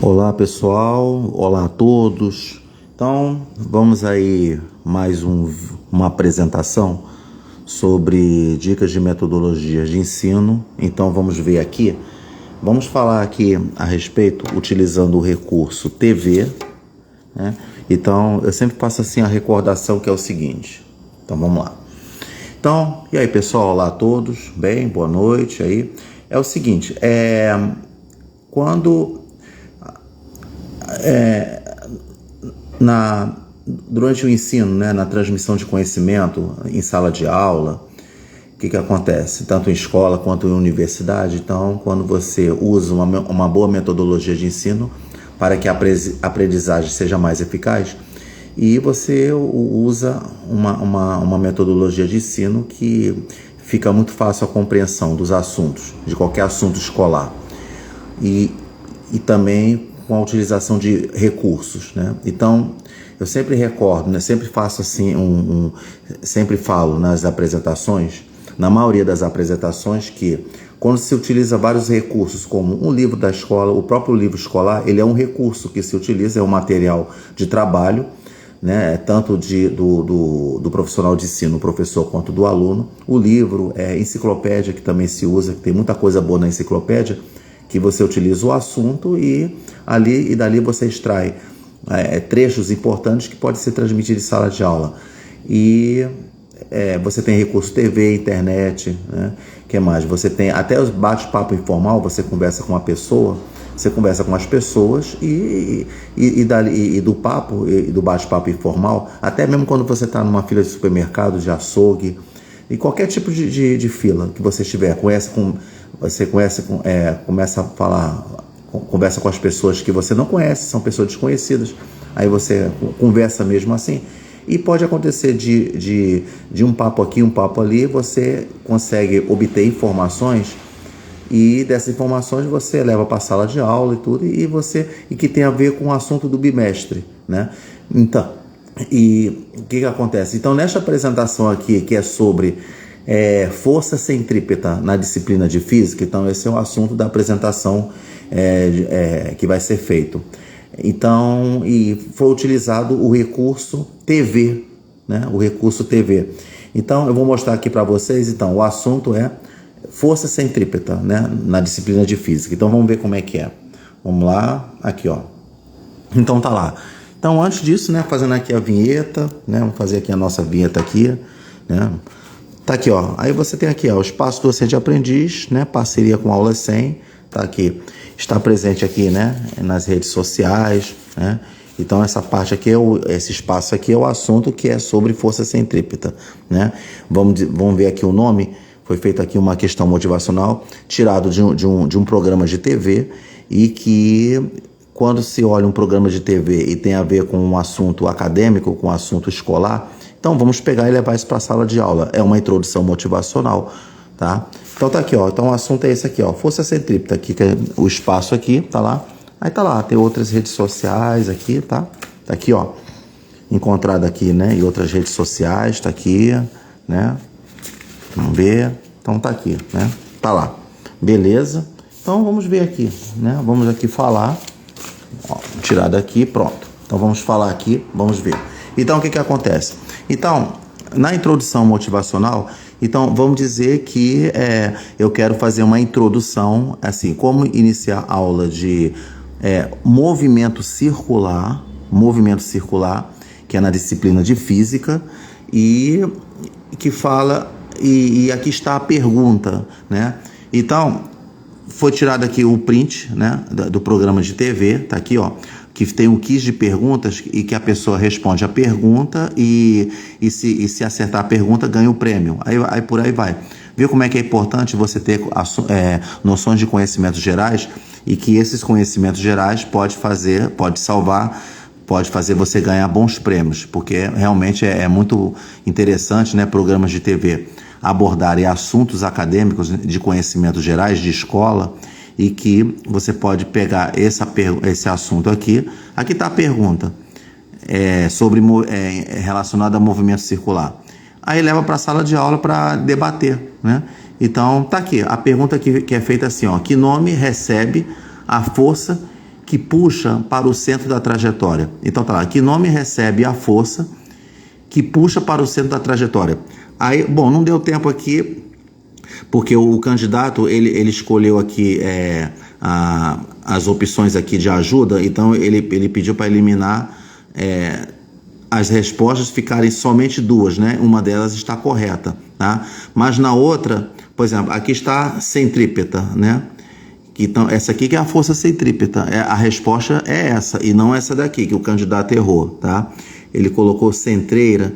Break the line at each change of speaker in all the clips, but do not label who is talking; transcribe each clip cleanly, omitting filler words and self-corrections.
Olá pessoal, olá a todos. Então vamos aí mais uma apresentação sobre dicas de metodologias de ensino. Então vamos ver aqui, vamos falar aqui a respeito utilizando o recurso TV, né? Então eu sempre faço assim a recordação que é o seguinte. Então vamos lá. Então, e aí pessoal, olá a todos, bem, boa noite aí. É o seguinte, durante o ensino, né, na transmissão de conhecimento em sala de aula, o que acontece? Tanto em escola quanto em universidade, então, quando você usa uma boa metodologia de ensino para que a aprendizagem seja mais eficaz, e você usa uma metodologia de ensino que fica muito fácil a compreensão dos assuntos, de qualquer assunto escolar, e também com a utilização de recursos, né? Então, eu sempre recordo, né? Sempre faço assim, sempre falo nas apresentações, na maioria das apresentações, que quando se utiliza vários recursos, como um livro da escola, o próprio livro escolar, ele é um recurso que se utiliza, é um material de trabalho, né? Tanto do profissional de ensino, o professor, quanto do aluno. O livro é enciclopédia, que também se usa, que tem muita coisa boa na enciclopédia, que você utiliza o assunto e dali você extrai trechos importantes que podem ser transmitidos em sala de aula. E você tem recurso TV, internet, né? Que mais? Você tem até os bate-papo informal, você conversa com uma pessoa, você conversa com as pessoas e do papo e do bate-papo informal, até mesmo quando você está numa fila de supermercado, de açougue, e qualquer tipo de fila que você estiver, começa a falar, conversa com as pessoas que você não conhece, são pessoas desconhecidas, aí você conversa mesmo assim, e pode acontecer de um papo aqui, um papo ali, você consegue obter informações, e dessas informações você leva para a sala de aula e tudo, e que tem a ver com o assunto do bimestre, né? Então, e o que acontece? Então, nesta apresentação aqui, que é sobre força centrípeta na disciplina de física, então esse é o assunto da apresentação que vai ser feito. Então, e foi utilizado o recurso TV, né? O recurso TV. Então, eu vou mostrar aqui para vocês, então, o assunto é força centrípeta, né? Na disciplina de física. Então, vamos ver como é que é. Vamos lá, aqui, ó. Então, tá lá. Então, antes disso, né, fazendo aqui a vinheta, né, vamos fazer aqui a nossa vinheta aqui, né, tá aqui, ó, aí você tem aqui, ó, o Espaço Docente Aprendiz, né, parceria com Aula 100, tá aqui, está presente aqui, né, nas redes sociais, né, então essa parte aqui, esse espaço aqui é o assunto que é sobre força centrípeta, né, vamos ver aqui o nome, foi feita aqui uma questão motivacional, tirado de um programa de TV, e que quando se olha um programa de TV e tem a ver com um assunto acadêmico, com um assunto escolar, então vamos pegar e levar isso para a sala de aula. É uma introdução motivacional, tá? Então tá aqui, ó. Então o assunto é esse aqui, ó. Força centrípeta, aqui, que é o espaço aqui, tá lá. Aí tá lá, tem outras redes sociais aqui, tá? Tá aqui, ó. Encontrado aqui, né? E outras redes sociais, tá aqui, né? Vamos ver. Então tá aqui, né? Tá lá. Beleza? Então vamos ver aqui, né? Vamos aqui falar. Ó, tirar daqui, pronto. Então vamos falar aqui, vamos ver. Então o que acontece? Então, na introdução motivacional, então vamos dizer que eu quero fazer uma introdução, assim, como iniciar a aula de movimento circular, que é na disciplina de física, e que fala, e aqui está a pergunta, né? Então, foi tirado aqui o print, né, do programa de TV, tá aqui, ó, que tem um quiz de perguntas e que a pessoa responde a pergunta e se acertar a pergunta ganha o prêmio. Aí por aí vai. Viu como é que é importante você ter noções de conhecimentos gerais, e que esses conhecimentos gerais pode fazer você ganhar bons prêmios, porque realmente é muito interessante, né, programas de TV abordarem assuntos acadêmicos de conhecimentos gerais de escola, e que você pode pegar esse assunto aqui. Aqui está a pergunta relacionada a movimento circular. Aí leva para a sala de aula para debater, né? Então tá aqui a pergunta que é feita assim, ó: que nome recebe a força que puxa para o centro da trajetória. Então tá lá, que nome recebe a força que puxa para o centro da trajetória? Aí, bom, não deu tempo aqui, porque o candidato, ele escolheu aqui as opções aqui de ajuda, então ele pediu para eliminar as respostas ficarem somente duas, né? Uma delas está correta, tá? Mas na outra, por exemplo, aqui está centrípeta, né? Então, essa aqui que é a força centrípeta, a resposta é essa, e não essa daqui, que o candidato errou, tá? Ele colocou centreira.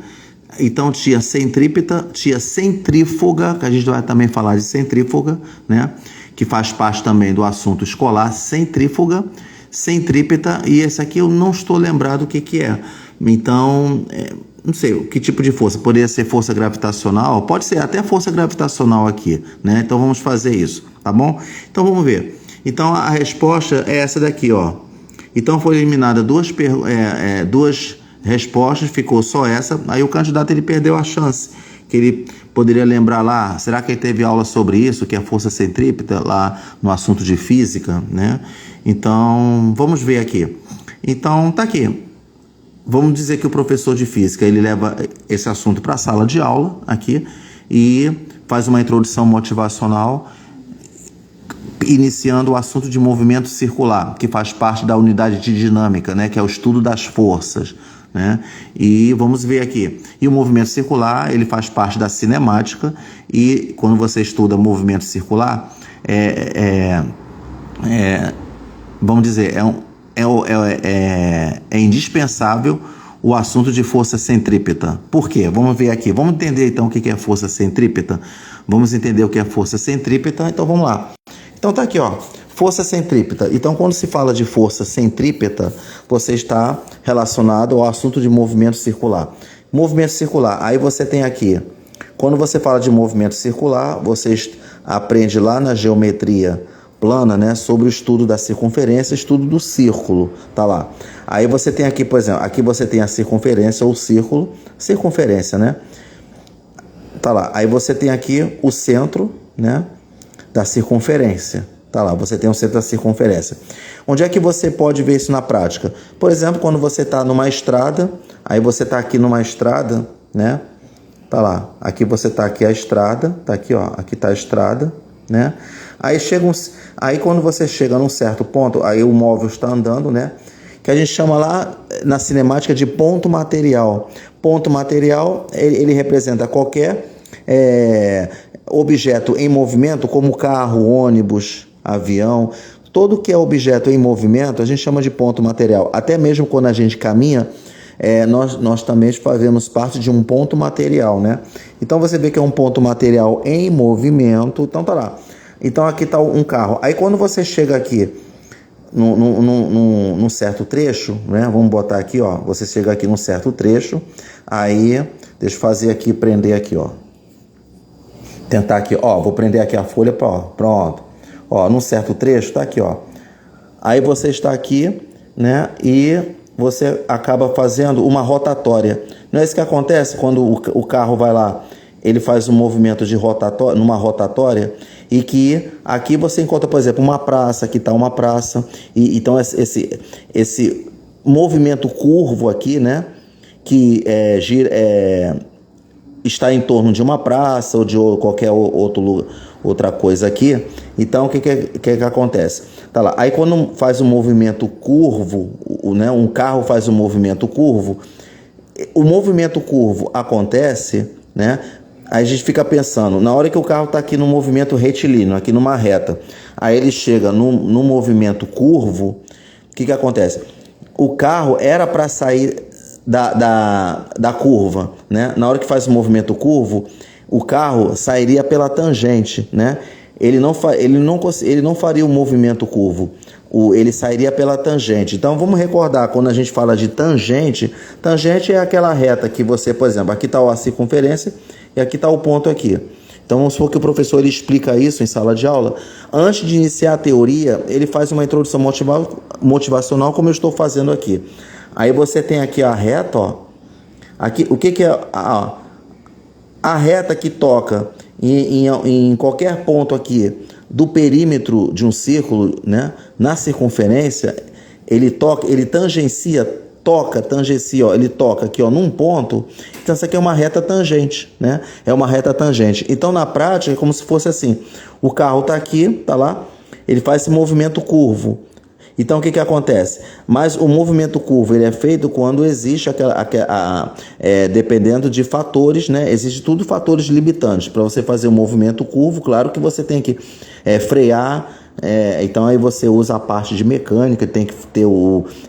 Então tinha centrípeta, tinha centrífuga, que a gente vai também falar de centrífuga, né? Que faz parte também do assunto escolar, centrífuga, centrípeta, e esse aqui eu não estou lembrado o que é. Então, não sei, que tipo de força? Poderia ser força gravitacional? Pode ser até força gravitacional aqui, né? Então vamos fazer isso, tá bom? Então vamos ver. Então a resposta é essa daqui, ó. Então foi eliminada duas respostas, ficou só essa. Aí o candidato ele perdeu a chance, que ele poderia lembrar lá, será que ele teve aula sobre isso, que é a força centrípeta, lá no assunto de física, né? Então, vamos ver aqui. Então, tá aqui. Vamos dizer que o professor de física, ele leva esse assunto para a sala de aula, aqui, e faz uma introdução motivacional, iniciando o assunto de movimento circular, que faz parte da unidade de dinâmica, né, que é o estudo das forças, né? E vamos ver aqui. E o movimento circular, ele faz parte da cinemática, e quando você estuda movimento circular, vamos dizer, é indispensável o assunto de força centrípeta. Por quê? Vamos ver aqui. Vamos entender então o que é força centrípeta. Vamos entender o que é força centrípeta. Então vamos lá. Então tá aqui, ó. Força centrípeta. Então quando se fala de força centrípeta, você está relacionado ao assunto de movimento circular. Movimento circular. Aí você tem aqui. Quando você fala de movimento circular, você aprende lá na geometria plana, né, sobre o estudo da circunferência, estudo do círculo, tá lá. Aí você tem aqui, por exemplo, aqui você tem a circunferência ou círculo, circunferência, né? Tá lá. Aí você tem aqui o centro, né, da circunferência. Tá lá, você tem o centro da circunferência. Onde é que você pode ver isso na prática? Por exemplo, quando você está numa estrada, aí você está aqui numa estrada, né? Tá lá, aqui você está aqui a estrada, tá aqui, ó, aqui tá a estrada, né? Aí quando você chega num certo ponto, aí o móvel está andando, né? Que a gente chama lá na cinemática de ponto material. Ponto material, ele representa qualquer objeto em movimento, como carro, ônibus, avião. Todo que é objeto em movimento, a gente chama de ponto material. Até mesmo quando a gente caminha, nós também fazemos parte de um ponto material, né? Então você vê que é um ponto material em movimento. Então tá lá. Então aqui está um carro. Aí quando você chega aqui num certo trecho, né? Vamos botar aqui, ó. Você chega aqui num certo trecho. Aí, deixa eu fazer aqui, prender aqui, ó. Tentar aqui, ó. Vou prender aqui a folha, pronto. Ó, num certo trecho, tá aqui, ó. Aí você está aqui, né? E você acaba fazendo uma rotatória. Não é isso que acontece quando o carro vai lá? Ele faz um movimento de rotatória, numa rotatória, e que aqui você encontra, por exemplo, uma praça, aqui está uma praça, e então esse movimento curvo aqui, né, que está em torno de uma praça ou de qualquer outra coisa aqui. Então o que acontece? Tá lá. Aí quando faz um movimento curvo, né, um carro faz um movimento curvo, o movimento curvo acontece, né? Aí a gente fica pensando, na hora que o carro está aqui no movimento retilíneo, aqui numa reta, aí ele chega no movimento curvo, o que acontece? O carro era para sair da curva, né? Na hora que faz o movimento curvo, o carro sairia pela tangente, né? Ele não faria o movimento curvo, ele sairia pela tangente. Então vamos recordar, quando a gente fala de tangente, tangente é aquela reta que você, por exemplo, aqui está a circunferência e aqui está o ponto aqui. Então vamos supor que o professor ele explica isso em sala de aula. Antes de iniciar a teoria, ele faz uma introdução motivacional, como eu estou fazendo aqui. Aí você tem aqui a reta, ó. Aqui, o que é a reta que toca em qualquer ponto aqui do perímetro de um círculo, né, na circunferência, ele toca, ele tangencia, tangencia, ó, ele toca aqui, ó, num ponto. Então essa aqui é uma reta tangente, né? É uma reta tangente. Então na prática é como se fosse assim, o carro tá aqui, tá lá, ele faz esse movimento curvo. Então o que acontece? Mas o movimento curvo ele é feito quando existe dependendo de fatores, né? Existe tudo fatores limitantes. Para você fazer um movimento curvo, claro que você tem que frear. Então aí você usa a parte de mecânica, tem que ter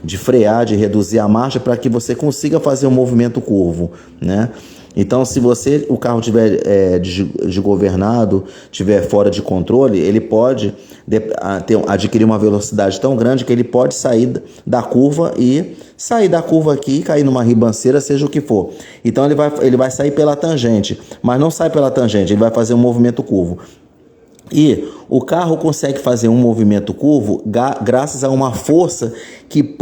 de frear, de reduzir a marcha para que você consiga fazer um movimento curvo, né? Então, se o carro estiver desgovernado, estiver fora de controle, ele pode adquirir uma velocidade tão grande que ele pode sair da curva aqui e cair numa ribanceira, seja o que for. Então, ele vai sair pela tangente, mas não sai pela tangente, ele vai fazer um movimento curvo. E o carro consegue fazer um movimento curvo graças a uma força que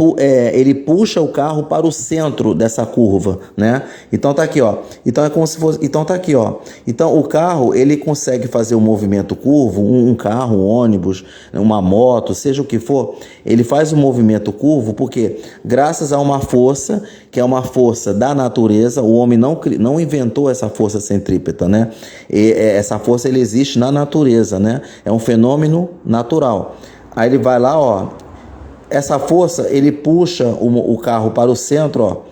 ele puxa o carro para o centro dessa curva, né? Então tá aqui, ó. Então é como se fosse, então tá aqui, ó. Então o carro ele consegue fazer um movimento curvo, um carro, um ônibus, uma moto, seja o que for, ele faz um movimento curvo porque graças a uma força que é uma força da natureza, o homem não inventou essa força centrípeta, né? Essa força ele existe na natureza, né? É um fenômeno natural. Aí ele vai lá, ó. Essa força, ele puxa o carro para o centro, ó.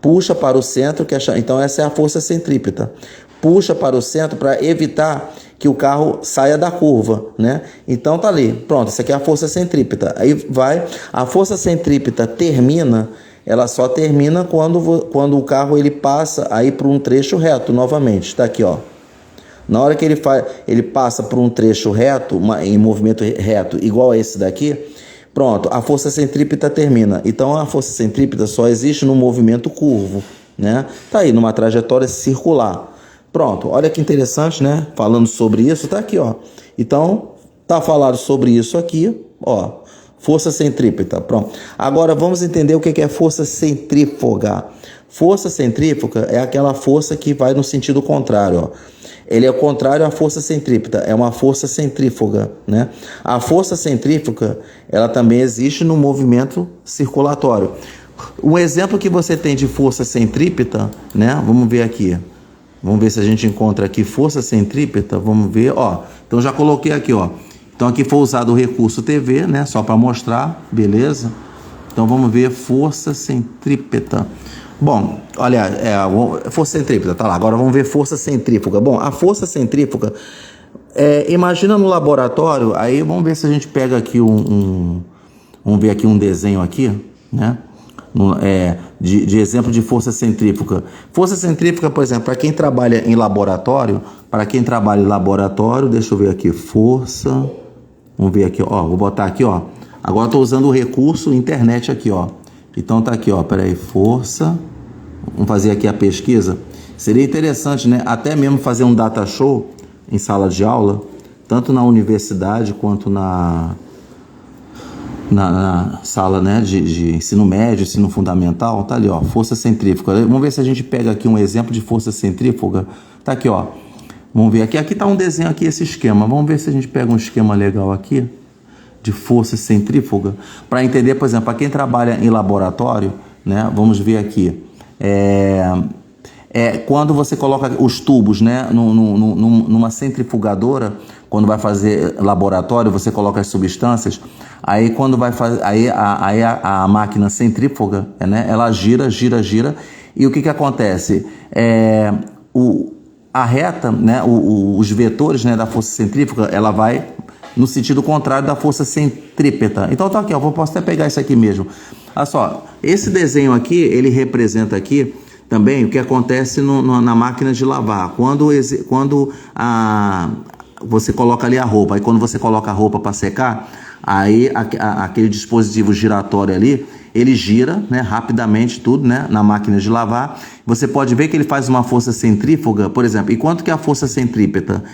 Puxa para o centro, então essa é a força centrípeta. Puxa para o centro para evitar que o carro saia da curva, né? Então tá ali, pronto, essa aqui é a força centrípeta. Aí a força centrípeta ela só termina quando o carro ele passa aí para um trecho reto novamente, tá aqui, ó. Na hora que ele passa por um trecho reto, em movimento reto, igual a esse daqui, pronto, a força centrípeta termina. Então a força centrípeta só existe no movimento curvo, né? Tá aí, numa trajetória circular. Pronto, olha que interessante, né? Falando sobre isso, tá aqui, ó. Então, tá falado sobre isso aqui, ó. Força centrípeta, pronto. Agora vamos entender o que é força centrífuga. Força centrífuga é aquela força que vai no sentido contrário, ó. Ele é o contrário à força centrípeta, é uma força centrífuga, né? A força centrífuga, ela também existe no movimento circulatório. Um exemplo que você tem de força centrípeta, né? Vamos ver aqui. Vamos ver se a gente encontra aqui força centrípeta, vamos ver, ó. Então já coloquei aqui, ó. Então aqui foi usado o recurso TV, né? Só para mostrar, beleza? Então vamos ver força centrípeta. Bom, olha, força centrípeta, tá lá. Agora vamos ver força centrífuga. Bom, a força centrífuga, imagina no laboratório, aí vamos ver se a gente pega aqui vamos ver aqui um desenho aqui, né? De exemplo de força centrífuga. Força centrífuga, por exemplo, para quem trabalha em laboratório, deixa eu ver aqui, força, vamos ver aqui, ó, vou botar aqui, ó. Agora estou usando o recurso internet aqui, ó. Então tá aqui, ó, peraí, força. Vamos fazer aqui a pesquisa. Seria interessante, né? Até mesmo fazer um data show em sala de aula, tanto na universidade quanto na sala, né, de ensino médio, ensino fundamental. Tá ali, ó, força centrífuga. Vamos ver se a gente pega aqui um exemplo de força centrífuga. Tá aqui, ó. Vamos ver aqui. Aqui tá um desenho aqui, esse esquema. Vamos ver se a gente pega um esquema legal aqui de força centrífuga para entender, por exemplo, para quem trabalha em laboratório, né? Vamos ver aqui. Quando você coloca os tubos, né, numa centrifugadora, quando vai fazer laboratório, você coloca as substâncias, aí quando vai fazer, a máquina centrífuga, né, ela gira, e o que acontece? A reta, né, os vetores, né, da força centrífuga, ela vai no sentido contrário da força centrípeta. Então tá aqui, ó, posso até pegar isso aqui mesmo. Olha só, esse desenho aqui, ele representa aqui também o que acontece na máquina de lavar. Quando você coloca ali a roupa, aí quando você coloca a roupa para secar, aí aquele dispositivo giratório ali, ele gira, né, rapidamente tudo, né, na máquina de lavar. Você pode ver que ele faz uma força centrífuga, por exemplo. E quanto que é a força centrípeta?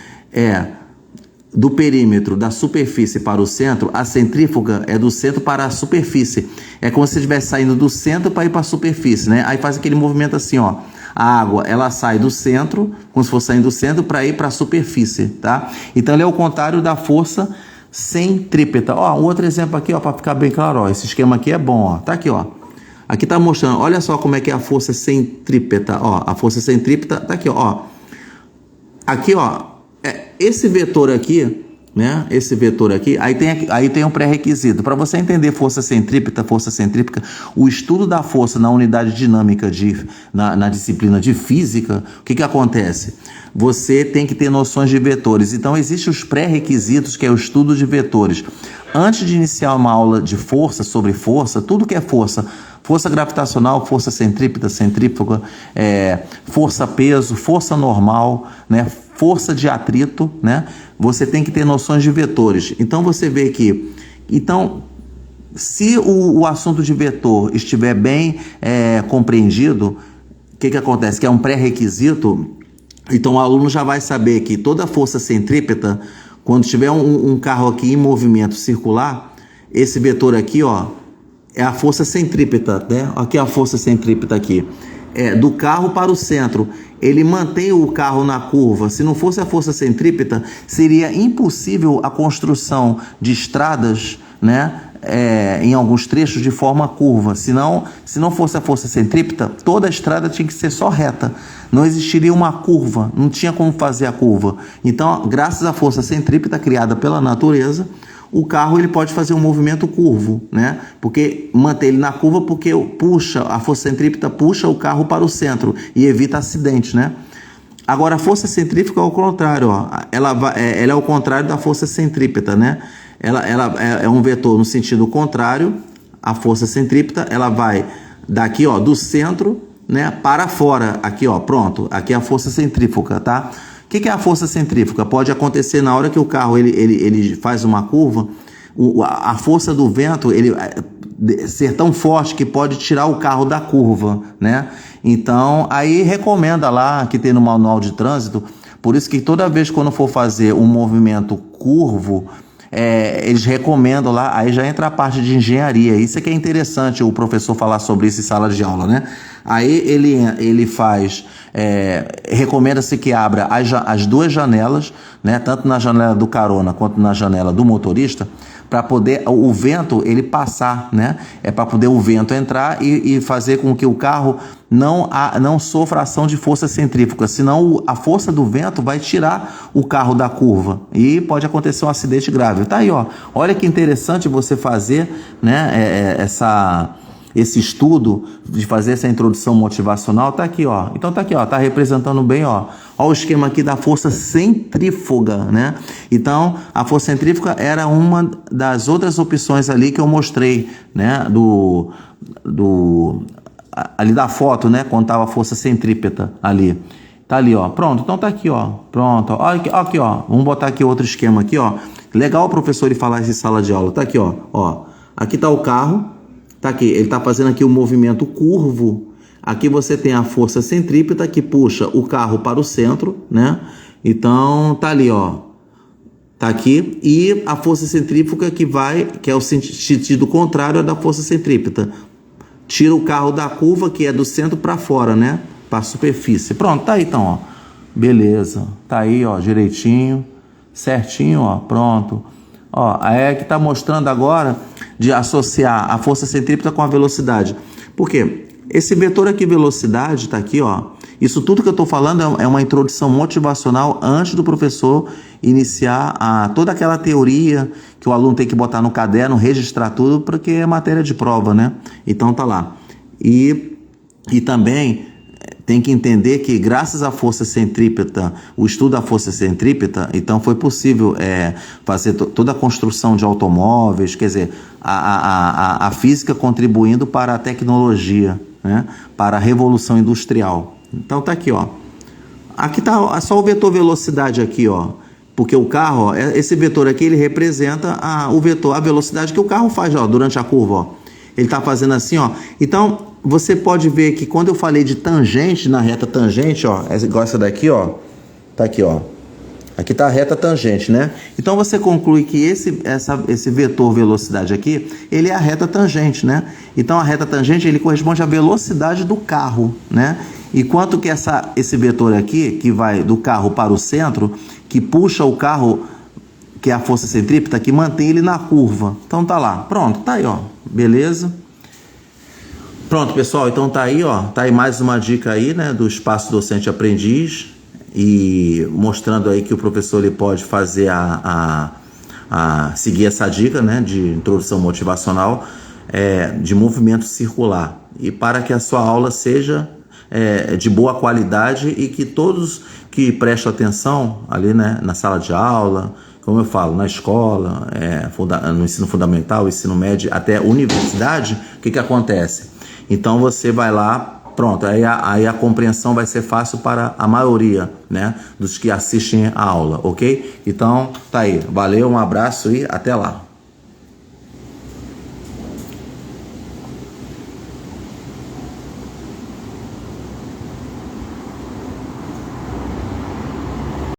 Do perímetro da superfície para o centro, a centrífuga é do centro para a superfície. É como se você estivesse saindo do centro para ir para a superfície, né? Aí faz aquele movimento assim, ó. A água, ela sai do centro, como se fosse saindo do centro para ir para a superfície, tá? Então, ele é o contrário da força centrípeta. Ó, um outro exemplo aqui, ó, para ficar bem claro, ó, esse esquema aqui é bom, ó. Tá aqui, ó. Aqui tá mostrando, olha só como é que é a força centrípeta, ó. A força centrípeta tá aqui, ó. Aqui, ó, esse vetor aqui, né? Esse vetor aqui, aí tem um pré-requisito. Para você entender força centrípeta, o estudo da força na unidade dinâmica na disciplina de física, o que acontece? Você tem que ter noções de vetores. Então, existem os pré-requisitos, que é o estudo de vetores. Antes de iniciar uma aula de força, sobre força, tudo que é força gravitacional, força centrípeta, centrífuga, força peso, força normal, né? Força de atrito, né? Você tem que ter noções de vetores. Então você vê que, se o assunto de vetor estiver bem compreendido, o que acontece? Que é um pré-requisito. Então o aluno já vai saber que toda força centrípeta, quando tiver um carro aqui em movimento circular, esse vetor aqui, ó, é a força centrípeta, né? Aqui é a força centrípeta aqui. Do carro para o centro, ele mantém o carro na curva. Se não fosse a força centrípeta, seria impossível a construção de estradas, né, em alguns trechos de forma curva. Se não fosse a força centrípeta, toda a estrada tinha que ser só reta. Não existiria uma curva, não tinha como fazer a curva. Então, graças à força centrípeta criada pela natureza, o carro ele pode fazer um movimento curvo, né? Porque manter ele na curva, porque a força centrípeta puxa o carro para o centro e evita acidentes, né? Agora, a força centrífuga é ao contrário, ó. Ela é ao contrário da força centrípeta, né? Ela é um vetor no sentido contrário. A força centrípeta, ela vai daqui, ó, do centro, né, para fora. Aqui, ó, pronto. Aqui é a força centrífuga, tá? O que é a força centrífuga? Pode acontecer na hora que o carro ele faz uma curva, a força do vento ele ser tão forte que pode tirar o carro da curva, né? Então, aí recomenda lá, que tem no manual de trânsito, por isso que toda vez quando for fazer um movimento curvo, eles recomendam lá, aí já entra a parte de engenharia. Isso é que é interessante o professor falar sobre isso em sala de aula, né? Aí ele faz, recomenda-se que abra as duas janelas, né? Tanto na janela do carona quanto na janela do motorista, para poder o vento ele passar, né? Para poder o vento entrar e fazer com que o carro não sofra ação de força centrífuga, senão a força do vento vai tirar o carro da curva e pode acontecer um acidente grave. Tá aí, ó. Olha que interessante você fazer, né, esse estudo, de fazer essa introdução motivacional. Tá aqui, ó. Então tá aqui, ó, tá representando bem, ó. Ó o esquema aqui da força centrífuga, né? Então, a força centrífuga era uma das outras opções ali que eu mostrei, né, ali da foto, né, quando tava a força centrípeta ali. Tá ali, ó. Pronto, então tá aqui, ó. Pronto, ó. Aqui, ó. Vamos botar aqui outro esquema aqui, ó. Legal o professor ele falar isso em sala de aula. Tá aqui, ó. Ó. Aqui tá o carro. Tá aqui, ele tá fazendo aqui o movimento curvo. Aqui você tem a força centrípeta que puxa o carro para o centro, né? Então, tá ali, ó. Tá aqui. E a força centrífuga que é o sentido contrário da força centrípeta. Tira o carro da curva, que é do centro para fora, né? Para a superfície. Pronto, tá aí então, ó. Beleza. Tá aí, ó, direitinho. Certinho, ó. Pronto. Ó, aí que tá mostrando agora de associar a força centrípeta com a velocidade. Por quê? Esse vetor aqui, velocidade, tá aqui, ó. Isso tudo que eu tô falando é uma introdução motivacional antes do professor iniciar toda aquela teoria que o aluno tem que botar no caderno, registrar tudo, porque é matéria de prova, né? Então tá lá. E também tem que entender que graças à força centrípeta, o estudo da força centrípeta, então foi possível fazer toda a construção de automóveis, quer dizer, a física contribuindo para a tecnologia, né? Para a revolução industrial. Então tá aqui, ó. Aqui tá só o vetor velocidade aqui, ó. Porque o carro, ó, esse vetor aqui, ele representa a velocidade que o carro faz, ó, durante a curva, ó. Ele tá fazendo assim, ó. Então, você pode ver que quando eu falei de tangente, na reta tangente, ó, igual essa daqui, ó, tá aqui, ó. Aqui tá a reta tangente, né? Então você conclui que esse vetor velocidade aqui, ele é a reta tangente, né? Então a reta tangente, ele corresponde à velocidade do carro, né? E quanto que esse vetor aqui, que vai do carro para o centro, que puxa o carro que é a força centrípeta, que mantém ele na curva. Então tá lá, pronto, tá aí, ó, beleza? Pronto, pessoal, então tá aí, ó, tá aí mais uma dica aí, né, do Espaço Docente Aprendiz, e mostrando aí que o professor ele pode fazer a seguir essa dica, né, de introdução motivacional, de movimento circular, e para que a sua aula seja de boa qualidade e que todos que prestam atenção ali, né, na sala de aula, como eu falo, na escola, no ensino fundamental, ensino médio, até universidade, o que acontece? Então você vai lá, pronto, aí a compreensão vai ser fácil para a maioria, né, dos que assistem a aula, ok? Então, tá aí, valeu, um abraço e até lá.